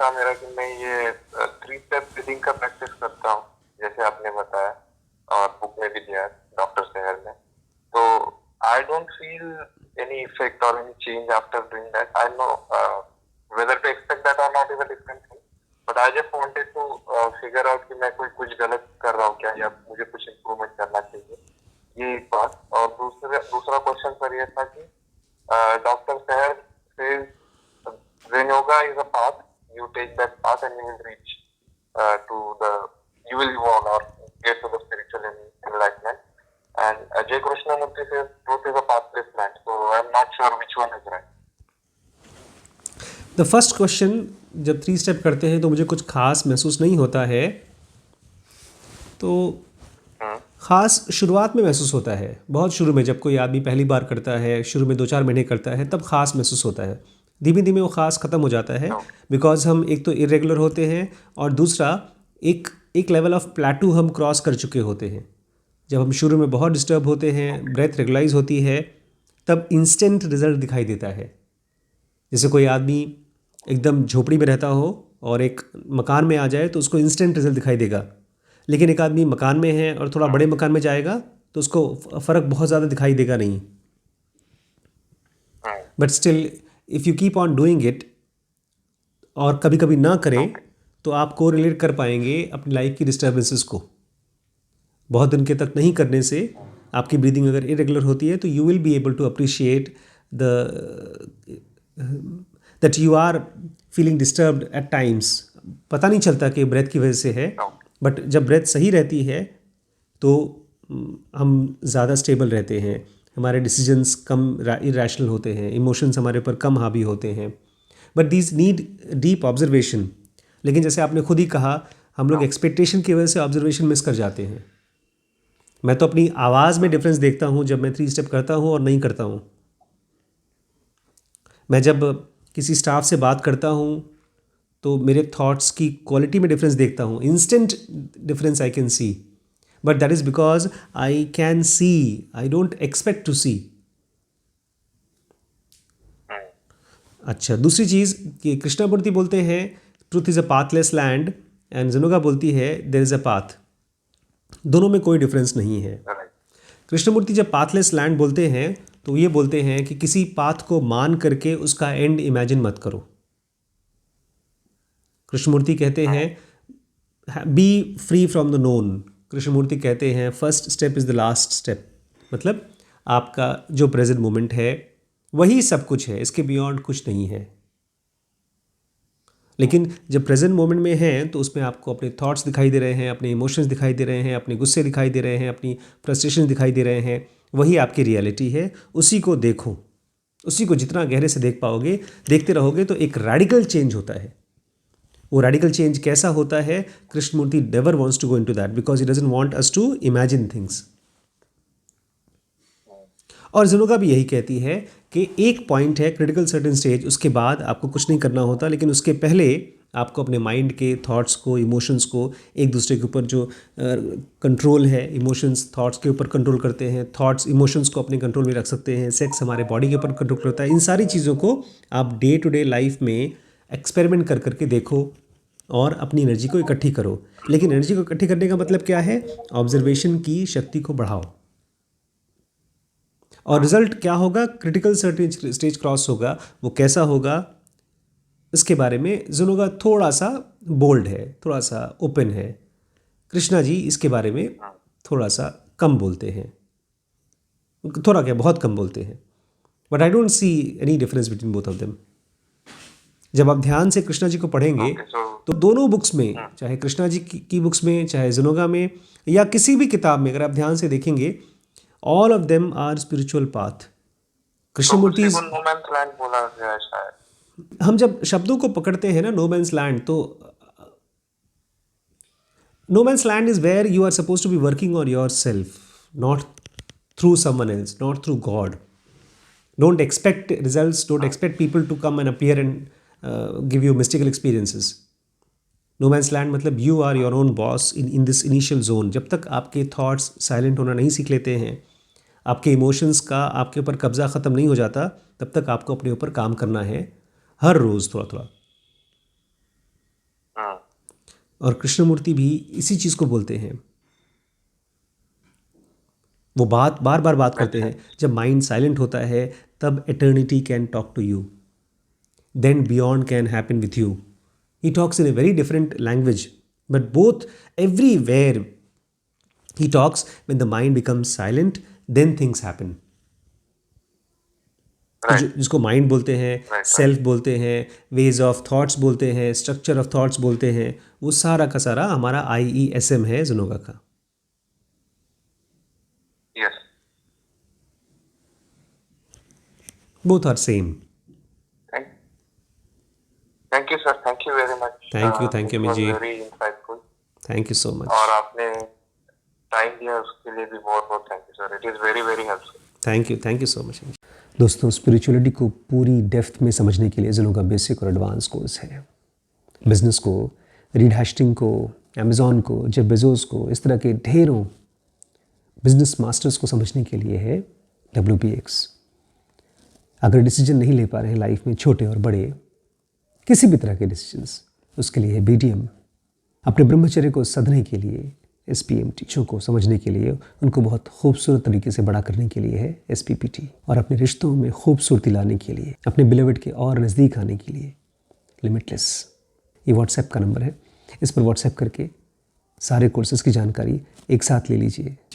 था मेरा कि मैं ये 3 स्टेप ब्रीदिंग का प्रैक्टिस करता हूँ, जैसे आपने बताया और बुक में भी दिया है डॉक्टर सेहर ने। तो I don't feel any effect और any change after doing that. I know whether to expect that or not is a different thing, but I just wanted to figure out कि मैं कुछ गलत कर रहा हूँ क्या, या मुझे कुछ इम्प्रूवमेंट करना चाहिए, ये एक बात। और दूसरा क्वेश्चन सर ये था कि doctor सेहर says Zen yoga is a path. You take that path and you will reach you will evolve or get to the spiritual enlightenment. And Ajay Krishnamurti says truth is a pathless land. So I'm not sure which one is right. The first question, जब 3 step करते हैं तो मुझे कुछ खास महसूस नहीं होता है, तो ख़ास शुरुआत में महसूस होता है। बहुत शुरू में जब कोई आदमी पहली बार करता है, शुरू में 2-4 महीने करता है, तब ख़ास महसूस होता है। धीमे धीमे वो ख़ास ख़त्म हो जाता है, बिकॉज हम एक तो इरेगुलर होते हैं और दूसरा एक लेवल ऑफ प्लेटू हम क्रॉस कर चुके होते हैं। जब हम शुरू में बहुत डिस्टर्ब होते हैं, ब्रेथ रेगुलाइज होती है, तब इंस्टेंट रिजल्ट दिखाई देता है। जैसे कोई आदमी एकदम झोपड़ी में रहता हो और एक मकान में आ जाए तो उसको इंस्टेंट रिजल्ट दिखाई देगा, लेकिन एक आदमी मकान में है और थोड़ा बड़े मकान में जाएगा तो उसको फ़र्क बहुत ज़्यादा दिखाई देगा नहीं। But still if you keep on doing it और कभी कभी ना करें तो आप को रिलेट कर पाएंगे अपनी लाइफ की डिस्टर्बेंसेस को। बहुत दिन के तक नहीं करने से आपकी ब्रीदिंग अगर इरेगुलर होती है तो you will be able to appreciate that you are feeling disturbed at times. पता नहीं चलता कि ब्रेथ की वजह से है, बट जब ब्रेथ सही रहती है तो हम ज़्यादा स्टेबल रहते हैं, हमारे डिसीजंस कम इरेशनल होते हैं, इमोशंस हमारे ऊपर कम हावी होते हैं। But these need deep observation. लेकिन जैसे आपने खुद ही कहा, हम लोग एक्सपेक्टेशन की वजह से ऑब्जर्वेशन मिस कर जाते हैं। मैं तो अपनी आवाज़ में डिफरेंस देखता हूँ जब मैं 3 स्टेप करता हूँ और नहीं करता हूँ। मैं जब किसी स्टाफ से बात करता हूँ तो मेरे थॉट्स की क्वालिटी में डिफरेंस देखता हूँ, instant difference I can see, but that is because I can see, I don't expect to see. अच्छा, दूसरी चीज़ कि कृष्णामूर्ति बोलते हैं truth is a pathless land, and जनुगा बोलती है देयर इज़ अ पाथ। दोनों में कोई डिफरेंस नहीं है। कृष्णमूर्ति जब पाथलेस लैंड बोलते हैं तो ये बोलते हैं कि किसी पाथ को मान करके उसका एंड इमेजिन मत करो। कृष्णमूर्ति कहते हैं be free from the known. Krishnamurti कहते हैं first step is the last step. मतलब आपका जो प्रेजेंट मोमेंट है वही सब कुछ है, इसके बियॉन्ड कुछ नहीं है। लेकिन जब प्रेजेंट मोमेंट में हैं तो उसमें आपको अपने थॉट्स दिखाई दे रहे हैं, अपने इमोशंस दिखाई दे रहे हैं, अपने गुस्से दिखाई दे रहे हैं, अपनी फ्रस्ट्रेशन दिखाई दे रहे हैं। वही आपकी रियलिटी है, उसी को देखो। उसी को जितना गहरे से देख पाओगे, देखते रहोगे तो एक रेडिकल चेंज होता है। वो रेडिकल चेंज कैसा होता है? Krishnamurti never wants to go into that because he doesn't want us to imagine things. और जनुगा भी यही कहती है कि एक पॉइंट है, क्रिटिकल सर्टेन स्टेज, उसके बाद आपको कुछ नहीं करना होता, लेकिन उसके पहले आपको अपने माइंड के थॉट्स को, इमोशंस को एक दूसरे के ऊपर जो कंट्रोल है, इमोशंस थॉट्स के ऊपर कंट्रोल करते हैं, थॉट्स इमोशंस को अपने कंट्रोल में रख सकते हैं, सेक्स हमारे बॉडी के ऊपर कंट्रोल करता है। इन सारी चीज़ों को आप डे टू डे लाइफ में एक्सपेरिमेंट कर करके देखो और अपनी एनर्जी को इकट्ठी करो। लेकिन एनर्जी को इकट्ठी करने का मतलब क्या है? ऑब्जर्वेशन की शक्ति को बढ़ाओ। और रिजल्ट क्या होगा? क्रिटिकल सर्टेन स्टेज क्रॉस होगा। वो कैसा होगा इसके बारे में जनुगा थोड़ा सा बोल्ड है, थोड़ा सा ओपन है। कृष्णा जी इसके बारे में थोड़ा सा कम बोलते हैं, थोड़ा क्या बहुत कम बोलते हैं। But I don't see any difference between both of them. जब आप ध्यान से कृष्णा जी को पढ़ेंगे तो दोनों बुक्स में, चाहे कृष्णा जी की बुक्स में, चाहे जनुगा में, या किसी भी किताब में अगर आप ध्यान से देखेंगे, all of them are spiritual path. Krishnamurti बोला गया है शायद। हम जब शब्दों को पकड़ते हैं ना, नो मैंस लैंड, तो no man's land is where you are suppose to be working on yourself, not through someone else, not through God. Don't expect results, don't expect people to come and appear and give you mystical experiences. No man's land मतलब you are your own boss in this initial zone. जब तक आपके thoughts silent होना नहीं सीख लेते हैं, आपके इमोशंस का आपके ऊपर कब्जा ख़त्म नहीं हो जाता, तब तक आपको अपने ऊपर काम करना है हर रोज़ थोड़ा थोड़ा। और कृष्णमूर्ति भी इसी चीज़ को बोलते हैं। वो बात बार बार बात करते हैं, जब माइंड साइलेंट होता है तब eternity can talk to you, then beyond can happen with you. He talks in a very different language, but both everywhere he talks when the mind becomes silent, then things happen. Right. जिसको mind बोलते हैं, Right. Self बोलते हैं, ways of thoughts बोलते हैं, structure of thoughts बोलते हैं, वो सारा का सारा हमारा IESM है जुनोगा का। Yes. Both are same. Thank you, sir. Thank you very much. Thank you, It Amit was ji. very insightful. Thank you so much. और आपने टाइम दिया उसके लिए भी बहुत बहुत thank you sir. It is very very helpful. Thank you so much. दोस्तों, spirituality को पूरी डेप्थ में समझने के लिए जुनोगा बेसिक और एडवांस कोर्स है। बिजनेस को, रीड हैस्टिंग को, अमेज़ॉन को, जेफ बेजोस को, इस तरह के ढेरों बिजनेस मास्टर्स को समझने के लिए है WBX। अगर डिसीजन नहीं ले पा रहे हैं लाइफ में, छोटे और बड़े, किसी भी तरह के डिसीजंस, उसके लिए है BDM। अपने ब्रह्मचर्य को सधने के लिए SPMT, बच्चों को समझने के लिए, उनको बहुत खूबसूरत तरीके से बड़ा करने के लिए है SPPT, और अपने रिश्तों में खूबसूरती लाने के लिए, अपने बिलीवर्ड के और नज़दीक आने के लिए लिमिटलेस। ये व्हाट्सएप का नंबर है, इस पर व्हाट्सएप करके सारे कोर्सेज़ की जानकारी एक साथ ले लीजिए।